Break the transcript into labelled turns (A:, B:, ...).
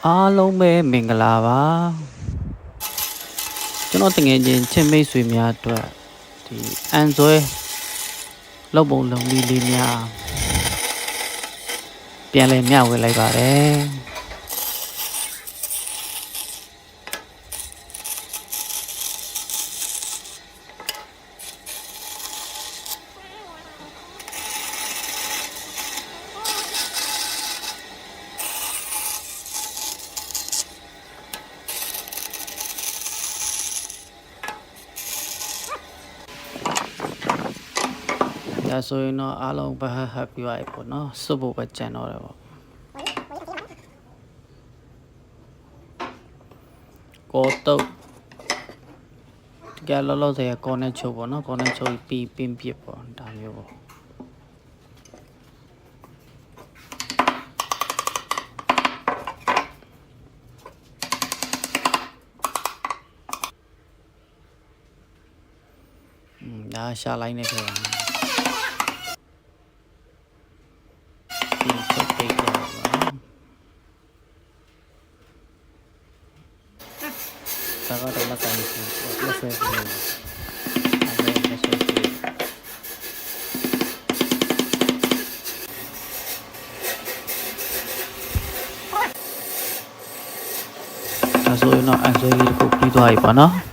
A: အားလုံးပဲမင်္ဂလာပါကျွန်တော်တငယ်ချင်းချင်းမိတ်ဆွေများအတွက်ဒီအန်ဆွဲလောက်ပုံလုံးလေးများပြန်လည်မျှဝေလိုက်ပါတယ်ဒါဆိုရင်တော့အားလုံးပဲ happy ပါပေါ့နော်စွတ်ဖို့ပဲကြံတော့တယ်ပေါ့ကိုတုတ်တကယ်လောလောဆယ်ကောနဲ့ချုပ်ပေါ့နော်ကောနဲ့ချုပ်ပြီးပင်းပြစ်ပေါ့ဒါမျိုးပေါ့ဒါရှာလိုက်နေခဲ့ပါSaka ito lang tayo po. Laswerte nyo. So yun ang answer ko dito ay pa no?